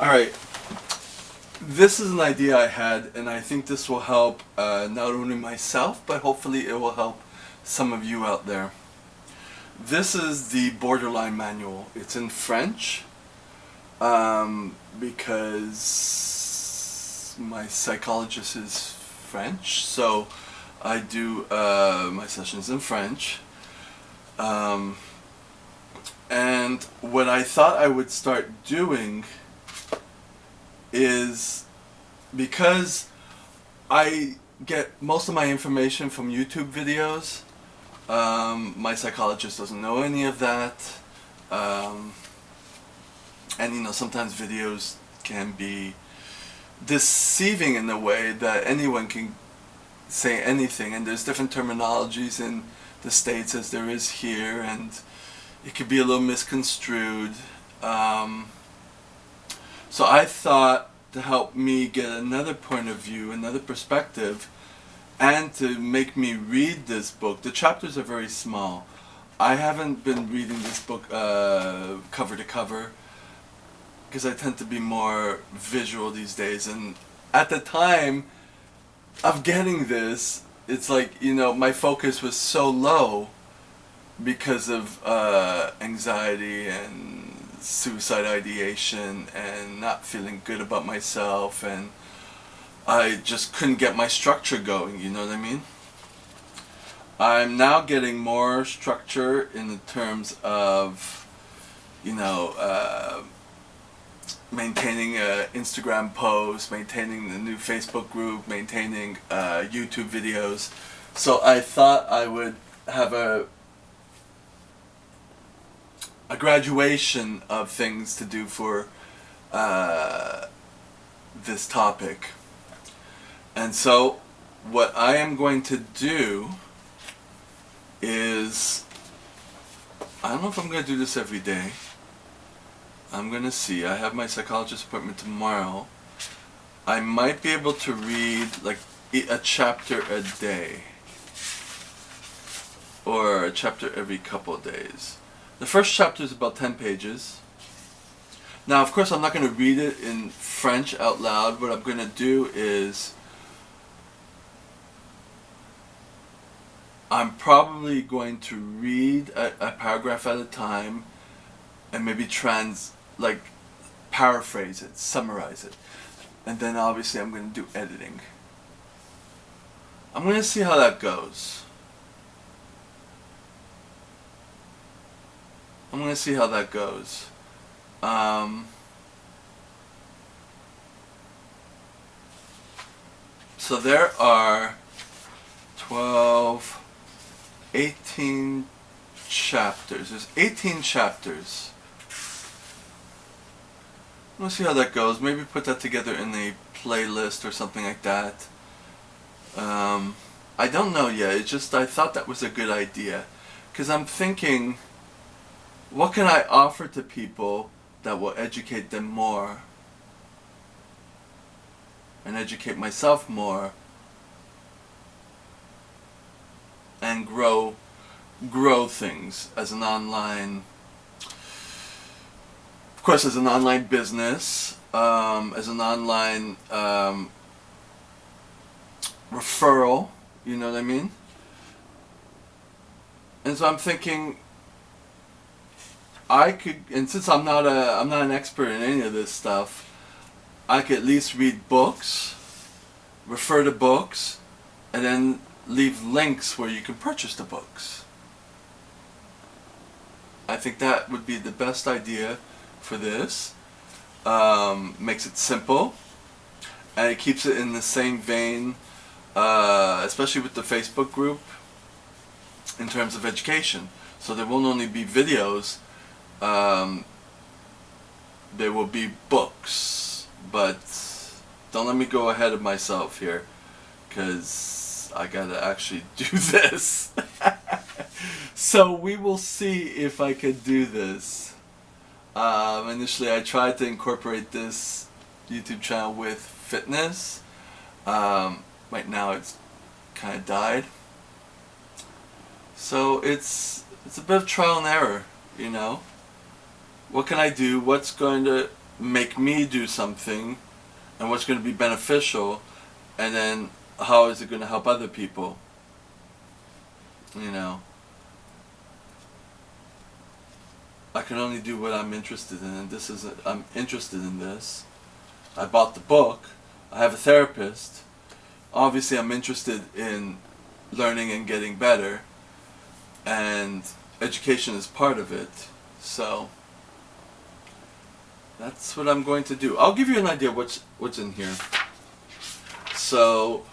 Alright, this is an idea I had, and I think this will help not only myself, but hopefully it will help some of you out there. This is the Borderline Manual. It's in French, because my psychologist is French, so I do my sessions in French. And what I thought I would start doing is, because I get most of my information from YouTube videos, my psychologist doesn't know any of that, and sometimes videos can be deceiving in a way that anyone can say anything, and there's different terminologies in the States as there is here, and it could be a little misconstrued. So I thought, to help me get another point of view, another perspective, and to make me read this book. The chapters are very small. I haven't been reading this book cover to cover, because I tend to be more visual these days, and at the time of getting this, it's like, my focus was so low because of anxiety and suicide ideation and not feeling good about myself, and I just couldn't get my structure going, you know what I mean? I'm now getting more structure in the terms of, maintaining an Instagram post, maintaining the new Facebook group, maintaining YouTube videos. So I thought I would have a graduation of things to do for this topic. And so what I am going to do is, I don't know if I'm going to do this every day. I'm going to see. I have my psychologist appointment tomorrow. I might be able to read like a chapter a day, or a chapter every couple of days. The first chapter is about 10 pages. Now, of course, I'm not going to read it in French out loud. What I'm going to do is, I'm probably going to read a paragraph at a time, and maybe paraphrase it, summarize it. And then obviously I'm going to do editing. I'm going to see how that goes. So there are 12, 18 chapters. There's 18 chapters. We'll see how that goes. Maybe put that together in a playlist or something like that. I don't know yet. It's just, I thought that was a good idea. Because I'm thinking, what can I offer to people that will educate them more? And educate myself more. And grow things as an online, of course, as an online business, as an online referral, you know what I mean? And so I'm thinking, I could, and since I'm not an expert in any of this stuff, I could at least read books, refer to books, and then leave links where you can purchase the books. I think that would be the best idea for this. Makes it simple, and it keeps it in the same vein, especially with the Facebook group, in terms of education. So there won't only be videos, there will be books. But don't let me go ahead of myself here, because I gotta actually do this. So we will see if I could do this. Initially I tried to incorporate this YouTube channel with fitness. Right now it's kind of died. So it's a bit of trial and error, What can I do? What's going to make me do something, and what's going to be beneficial, and then how is it going to help other people? You know, I can only do what I'm interested in, and I'm interested in this. I bought the book. I have a therapist. Obviously, I'm interested in learning and getting better, and education is part of it. So that's what I'm going to do. I'll give you an idea what's in here. So,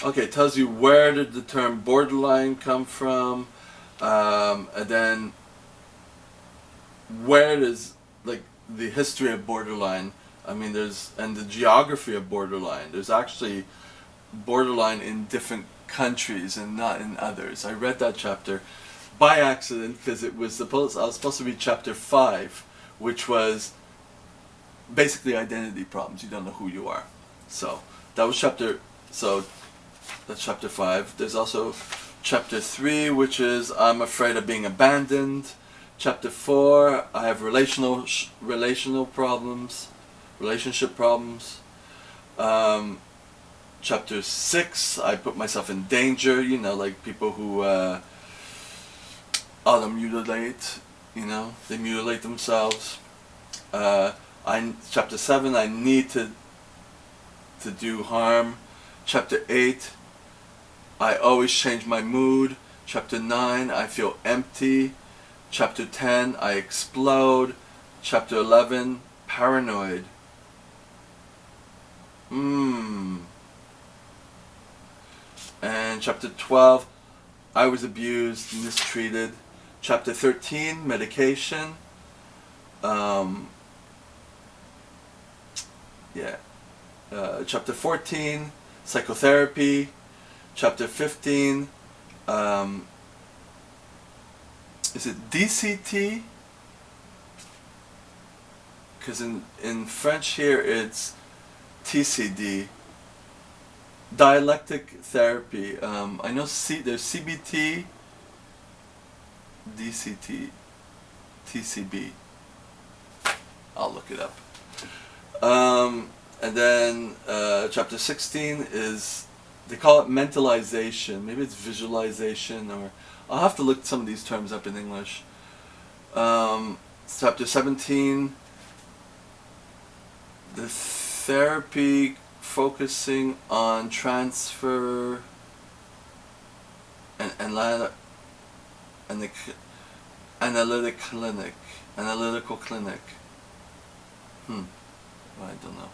okay, it tells you where did the term borderline come from, and then where does, like, the history of borderline. I mean, and the geography of borderline. There's actually borderline in different countries and not in others. I read that chapter by accident because I was supposed to read chapter 5, which was basically identity problems. You don't know who you are. So that's chapter 5. There's also chapter 3, which is I'm afraid of being abandoned. Chapter 4, I have relational problems, relationship problems. Chapter 6, I put myself in danger, you know, like people who auto-mutilate, you know, they mutilate themselves. Chapter 7, I need to do harm. Chapter 8, I always change my mood. Chapter 9, I feel empty. Chapter 10, I explode. Chapter 11, paranoid. And chapter 12, I was abused, mistreated. Chapter 13, medication. Chapter 14, psychotherapy. Chapter 15, is it DCT? Because in French here it's TCD. Dialectic therapy. I know there's CBT, DCT, TCB. I'll look it up. And then chapter 16 is, they call it mentalization. Maybe it's visualization, or I'll have to look some of these terms up in English. Chapter 17, the therapy focusing on transfer and analytical clinic. I don't know.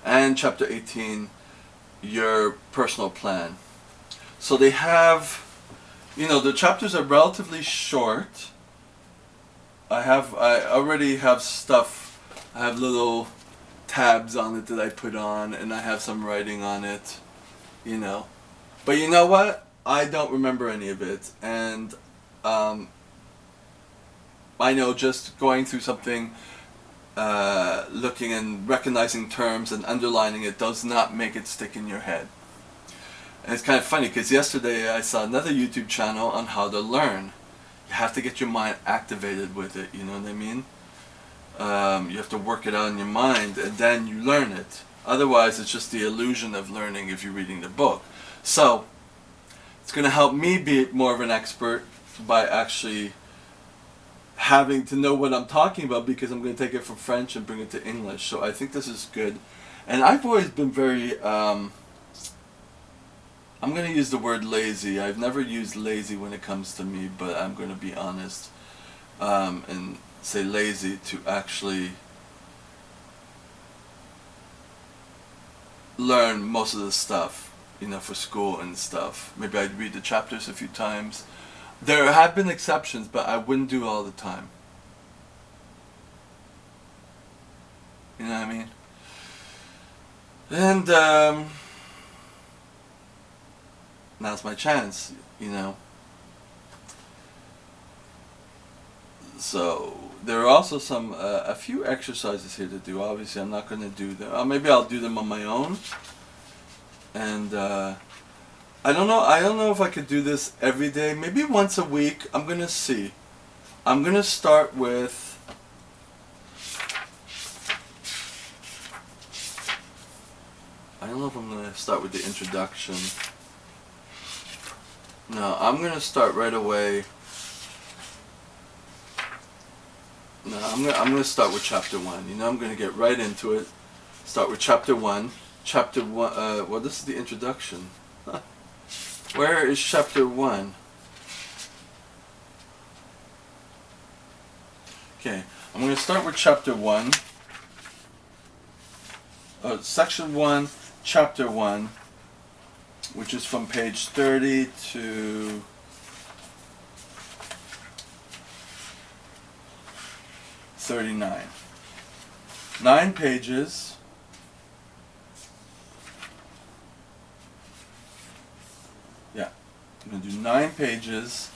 And chapter 18, your personal plan. So they have, you know, the chapters are relatively short. I already have stuff. I have little tabs on it that I put on, and I have some writing on it, you know. But you know what? I don't remember any of it, and I know just going through something, looking and recognizing terms and underlining it does not make it stick in your head. And it's kind of funny because yesterday I saw another YouTube channel on how to learn. You have to get your mind activated with it, you know what I mean? You have to work it out in your mind and then you learn it. Otherwise it's just the illusion of learning if you're reading the book. So it's going to help me be more of an expert by actually having to know what I'm talking about, because I'm going to take it from French and bring it to English. So I think this is good. And I've always been very, I'm going to use the word lazy. I've never used lazy when it comes to me, but I'm going to be honest and say lazy to actually learn most of the stuff, you know, for school and stuff. Maybe I'd read the chapters a few times. There have been exceptions, but I wouldn't do it all the time. You know what I mean? And now's my chance, you know. So there are also a few exercises here to do. Obviously, I'm not going to do them. Maybe I'll do them on my own. And I don't know if I could do this every day. Maybe once a week. I'm going to see. I'm going to start with I don't know if I'm going to start with the introduction. No, I'm going to start right away. No, I'm going to start with chapter 1. You know, I'm going to get right into it. Start with chapter 1. Chapter 1, well, this is the introduction. Where is chapter 1? Okay, I'm going to start with chapter 1. Section 1, chapter 1, which is from page 30 to 39. 9 pages. Yeah, I'm going to do 9 pages.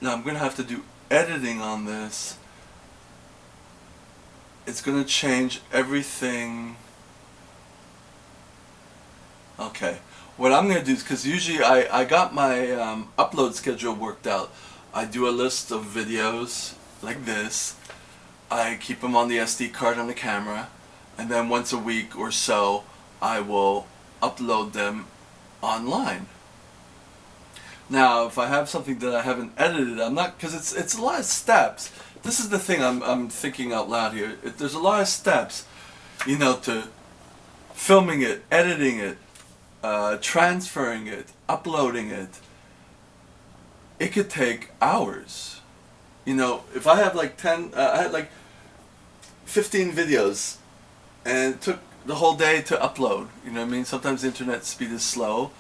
Now I'm going to have to do editing on this. It's going to change everything. Okay, what I'm going to do is, because usually I got my upload schedule worked out. I do a list of videos like this. I keep them on the SD card on the camera, and then once a week or so I will upload them online. Now, if I have something that I haven't edited, I'm not, because it's a lot of steps. This is the thing I'm thinking out loud here. There's a lot of steps, you know, to filming it, editing it, transferring it, uploading it. It could take hours. You know, if I have like I had like 15 videos, and it took the whole day to upload. You know what I mean? Sometimes the internet speed is slow,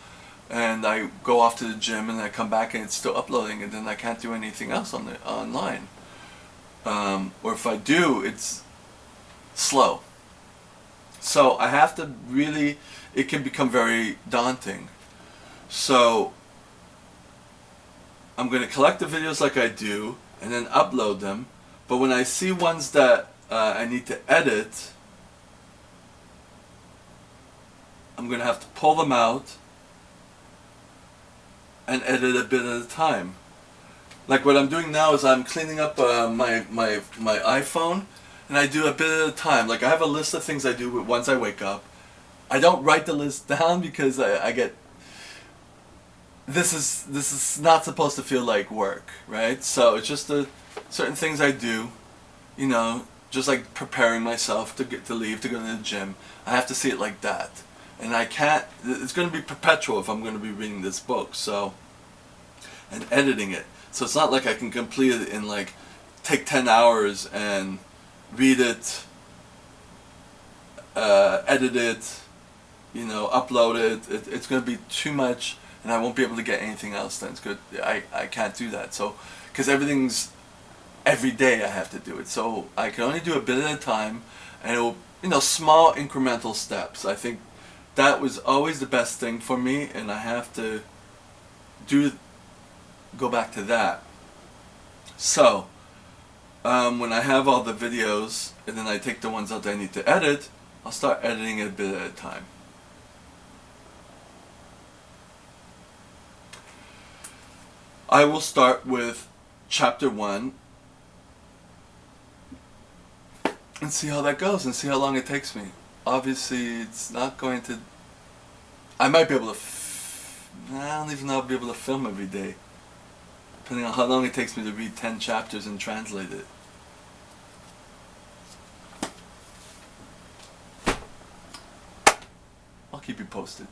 and I go off to the gym and I come back and it's still uploading, and then I can't do anything else on online. Or if I do, it's slow. So I have to really, it can become very daunting. So I'm going to collect the videos like I do and then upload them. But when I see ones that I need to edit, I'm going to have to pull them out and edit a bit at a time. Like what I'm doing now is I'm cleaning up my iPhone, and I do a bit at a time. Like I have a list of things I do once I wake up. I don't write the list down because I get, this is not supposed to feel like work, right? So it's just certain things I do, you know, just like preparing myself to leave to go to the gym. I have to see it like that, and I can't. It's going to be perpetual if I'm going to be reading this book. So, and editing it. So it's not like I can complete it in like, take 10 hours and read it, edit it, you know, upload it. It's going to be too much, and I won't be able to get anything else done. It's good. I can't do that. So, because everything's, every day I have to do it. So I can only do a bit at a time, and it will, you know, small incremental steps. I think that was always the best thing for me, and I have to go back to that. So when I have all the videos and then I take the ones that I need to edit, I'll start editing it a bit at a time. I will start with chapter 1 and see how that goes and see how long it takes me. Obviously it's not going to, I might be able to, I don't even know if I'll be able to film every day, depending on how long it takes me to read 10 chapters and translate it. I'll keep you posted.